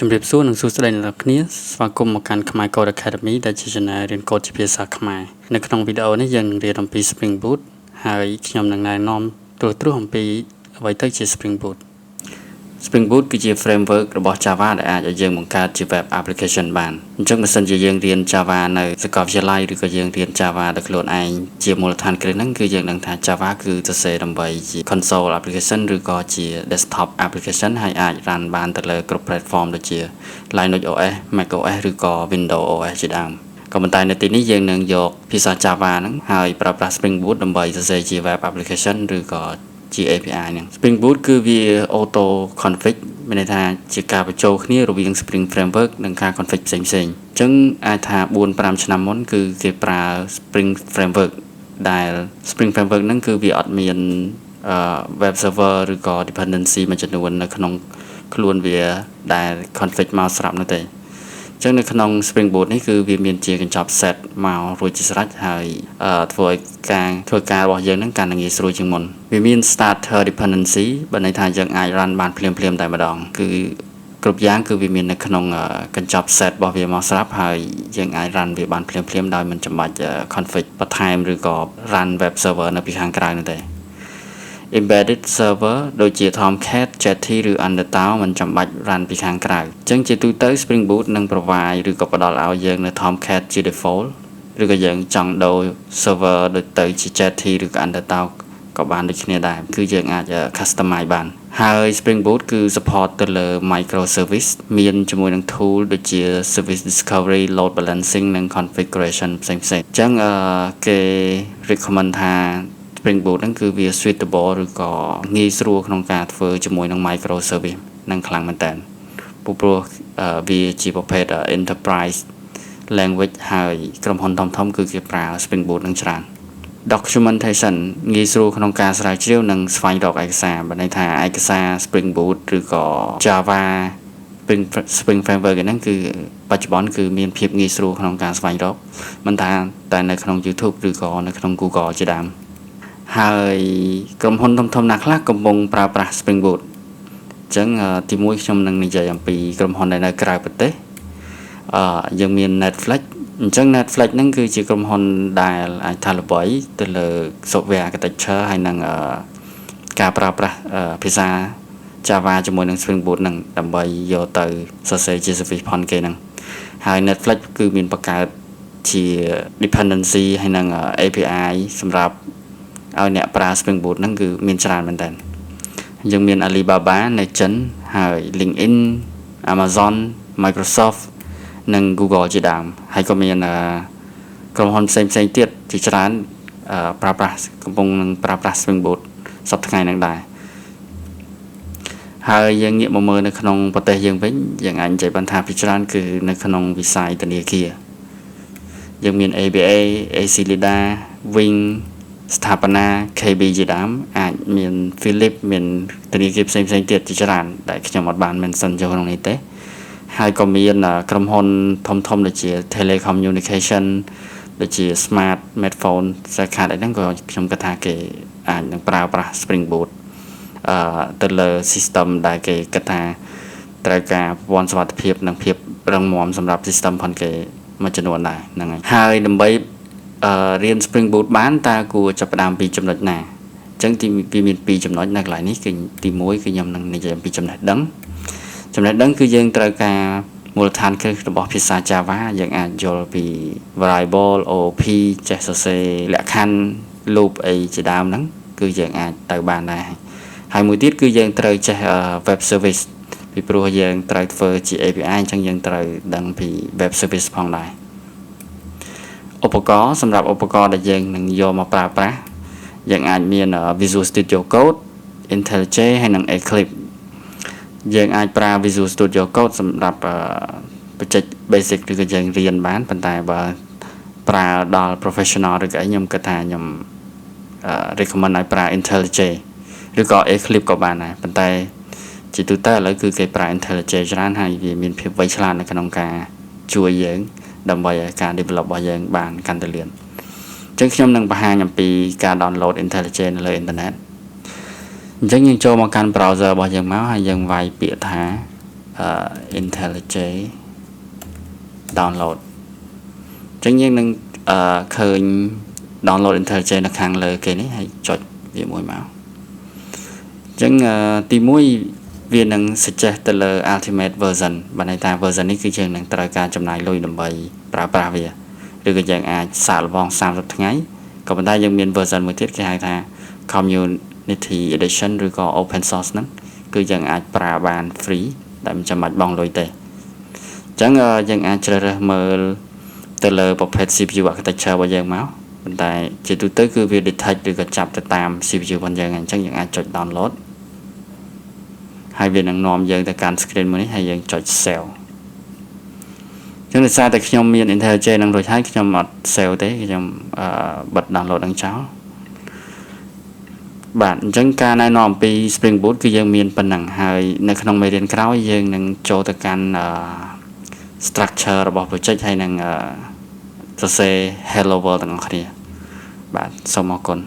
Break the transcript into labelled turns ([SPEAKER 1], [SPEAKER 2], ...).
[SPEAKER 1] ជំរាបសួរនិងសួស្តីអ្នកនរគ្នាស្វាគមន៍មកកាន់ Khmer Code Academy ដែលជា channel រៀនកូដជាភាសាខ្មែរនៅក្នុងវីដេអូនេះយើងនឹងរៀនអំពី Spring Boot ហើយខ្ញុំនឹងណែនាំត្រួសអំពីអ្វីទៅជា Spring Boot Spring Boot គឺជា framework របស់ Java ដែលអាចឲ្យយើងបង្កើតជា web application បានអញ្ចឹងបើសិនជាយើងរៀន Java នៅសាកលវិទ្យាល័យឬក៏យើងរៀន Java ដោយខ្លួនឯងជាមូលដ្ឋានគ្រឹះហ្នឹងគឺយើងដឹងថា Java គឺសរសេរដើម្បីជា console application ឬក៏ជា desktop application ហើយអាច run បានទៅលើគ្រប់ platform ដូចជា Linux OS, Mac OS ឬក៏ Windows OS ជាដើមក៏ប៉ុន្តែនៅទីនេះយើងនឹងយកភាសា Java ហ្នឹងហើយប្រើប្រាស់ Spring Boot ដើម្បីសរសេរជា web application ឬក៏ជា API ហ្នឹង Spring Boot គឺវា auto config មានន័យថាជាការបញ្ចូលគ្នារវាង Spring Framework និងការ config ផ្សេងៗអញ្ចឹងអាចថា 4-5 ឆ្នាំមុនគឺគេប្រើ Spring Framework ដែល Spring Framework ហ្នឹងគឺវាអត់មានweb server ឬក៏ dependency មួយចំនួននៅក្នុងខ្លួនវាដែល config មកស្រាប់នោះទេអញ្ចឹងនៅក្នុង Spring Boot នេះគឺវាមានជាកញ្ចប់ set មករួចជាស្រេចហើយធ្វើឲ្យការរបស់យើងហ្នឹងកាន់តែងាយស្រួលជាងមុនវាមាន starter dependency បើន័យថាយើងអាច run បានភ្លាមៗតែម្ដងគឺគ្រប់យ៉ាងគឺវាមាននៅក្នុងកញ្ចប់ set របស់វាមកស្រាប់ហើយយើងអាច run វាបានភ្លាមៗដោយមិនចាំបាច់ config បន្ថែមឬក៏ run web server នៅពីខាងក្រៅនោះទេ embedded server ដូចជា Tomcat, Jetty ឬ Undertow មិនចាំបាច់ run ពីខាងក្រៅអញ្ចឹងជាទូទៅ Spring Boot នឹង provide ឬក៏ផ្ដល់ឲ្យយើងនៅ Tomcat ជា default ឬក៏យើងចង់ដូរ server ដូចទៅជា Jetty ឬក៏ Undertow ក៏បានដូចគ្នាដែរគឺយើងអាច customize បានហើយ Spring Boot គឺ support ទៅលើ microservice មានជាមួយនឹង tool ដូចជា service discovery, load balancing និង configuration ផ្សេងៗអញ្ចឹងគេ recommend ថាSpring Boot ហ្នឹងគឺវា suitable ឬក៏ងាយស្រួលក្នុងការធ្វើជាមួយនឹង microservice នឹងខ្លាំងមែនតើព្រោះវាជាប្រភេទ enterprise language ហើយក្រុមហ៊ុនធំៗគឺគេប្រើ Spring Boot នឹងច្រើន documentation ងាយស្រួលក្នុងការស្រាវជ្រាវនិងស្វែងរកឯកសារបើន័យថាឯកសារ Spring Boot ឬក៏ Java Spring Framework ហ្នឹងគឺបច្ចុប្បន្នគឺមានភាពងាយស្រួលក្នុងការស្វែងរកមិនថាតែនៅក្នុង YouTube ឬក៏នៅក្នុង Google ជាដើមហើយក្រុមហ៊ុនធំៗណាខ្លះកំពុងប្រើប្រាស់ Spring Boot អញ្ចឹងទីមួយខ្ញុំនឹងនិយាយអំពីក្រុមហ៊ុនដែលនៅក្រៅប្រទេសយើងមាន Netflix អញ្ចឹង Netflix ហ្នឹងគឺជាក្រុមហ៊ុនដែលអាចថាល្បីទៅលើ software architecture ហើយនឹងការប្រើប្រាស់ភាសា Java ជាមួយនឹង Spring Boot ហ្នឹងដើម្បីយកទៅសរសេរជា service ផងគេហ្នឹងហើយ Netflix គឺមានបង្កើតជា dependency ហើយនឹង API សម្រាប់ឲ្យអ្នកប្រើ Spring Boot ហ្នឹងគឺមានច្រើនមែនតើយើងមាន Alibaba, Nexon ហើយ LinkedIn, Amazon, Microsoft និង Google ជាដើមហើយក៏មានក្រុមហ៊ុនផ្សេងទៀតជាច្រើនកំពុងនឹងប្រើប្រាស់ Spring Boot សប្តាហ៍ថ្ងៃហ្នឹងដែរហើយយើងងាកមកមើលនៅក្នុងប្រទេសយើងវិញយើងអាចនិយាយបានថាពីច្រើនគឺនៅក្នុងវិស័យធនាគារយើងមាន ABA, AC Lida, Wingស្ថាបនា KB ជាដើមអាចមាន Philip មានធនាគារផ្សេងទៀតជាច្រើនដែលខ្ញុំអត់បាន mention ចូលក្នុងនេះទេហើយក៏មានក្រុមហ៊ុនធំដូចជា Telecommunication ដូចជា Smart Smartphone សាខាអីហ្នឹងក៏ខ្ញុំគិតថាគេអាចនឹងប្រើប្រាស់ Spring Boot ទៅលើ system ដែលគេគិតថាត្រូវការប្រព័ន្ធសុវត្ថិភាពនិងភាពរឹងមាំសម្រាប់ system ផងគេមួយចំនួនដែរហ្នឹងហើយដើម្បីរៀន Spring Boot បានតើគួរចាប់ផ្ដើមពីចំណុចណាអញ្ចឹងវាមាន2ចំណុចនៅកន្លែងនេះគឺទី1គឺខ្ញុំនឹងនិយាយអំពីចំណេះដឹងគឺយើងត្រូវការមូលដ្ឋានគ្រឹះរបស់ភាសា Java យើងអាចយល់ពី variable OOP ចេះសរសេរលក្ខខណ្ឌ loop អីជាដើមហ្នឹងគឺយើងអាចទៅបានដែរហើយមួយទៀតគឺយើងត្រូវចេះ web service ពីព្រោះយើងត្រូវធ្វើជា API អញ្ចឹងយើងត្រូវដឹងពី web service ផងដែរឧបករណ៍សម្រាប់ឧបករណ៍ដែលយើងនឹងយកមកប្រើប្រាស់យើងអាចមាន Visual Studio Code, IntelliJ ហើយនិង Eclipse យើងអាចប្រើ Visual Studio Code សម្រាប់បច្ចេក basic ឬក៏យើងរៀនបានប៉ុន្តែបើប្រើដល់ professional ឬក៏ខ្ញុំគិតថាខ្ញុំrecommend ឲ្យប្រើ IntelliJ ឬក៏ Eclipse ក៏បានដែរប៉ុន្តែជាទូទៅឥឡូវគឺគេប្រើ IntelliJ ច្រើនហើយវាមានភាពវៃឆ្លាតនៅក្នុងការជួយយើងដើម្បីឲ្យការ develop របស់យើងបានកាន់តែលឿនអញ្ចឹងខ្ញុំនឹងបង្ហាញអំពីការ download IntelliJ នៅលើអ៊ីនធឺណិតអញ្ចឹងយើងចូលមកកាន់ browser របស់យើងមកហើយយើងវាយពាក្យថា IntelliJ download ចឹងយើងនឹងឃើញ download IntelliJ នៅខាងលើគេនេះហើយចុចវាមួយមកចឹងទី1វានឹង suggest ទៅលើ ultimate version បើន័យថា version នេះគឺយើងនឹងត្រូវការចំណាយលុយដើម្បីប្រើប្រាស់វាឬក៏យើងអាចសាកល្បង30ថ្ងៃក៏ប៉ុន្តែយើងមាន version មួយទៀតគេហៅថា community edition ឬក៏ open source ហ្នឹងគឺយើងអាចប្រើបាន free ដែលមិនចាំបាច់បង់លុយទេអញ្ចឹងយើងអាចជ្រើសរើសមើលទៅលើប្រភេទ CPU architecture របស់យើងមកប៉ុន្តែជាទូទៅគឺវា detect ឬក៏ចាប់ទៅតាម CPU របស់យើងអញ្ចឹងយើងអាចចុច download ហើយវានឹងនាំយើងទៅកាន់ screen មួយនេះហើយយើងចុច save ចឹងដោយសារតែខ្ញុំមាន IntelliJ នឹងរួចហើយខ្ញុំអត់ save ទេខ្ញុំបិទ download នឹងចោលបាទអញ្ចឹងការណែនាំអំពី Spring Boot គឺយើងមានប៉ុណ្ណឹងហើយនៅក្នុងមេរៀនក្រោយយើងនឹងចូលទៅកាន់ structure របស់ project ហើយនឹងសរសេរ hello world ទាំងអស់គ្នាបាទសូមអរគុណ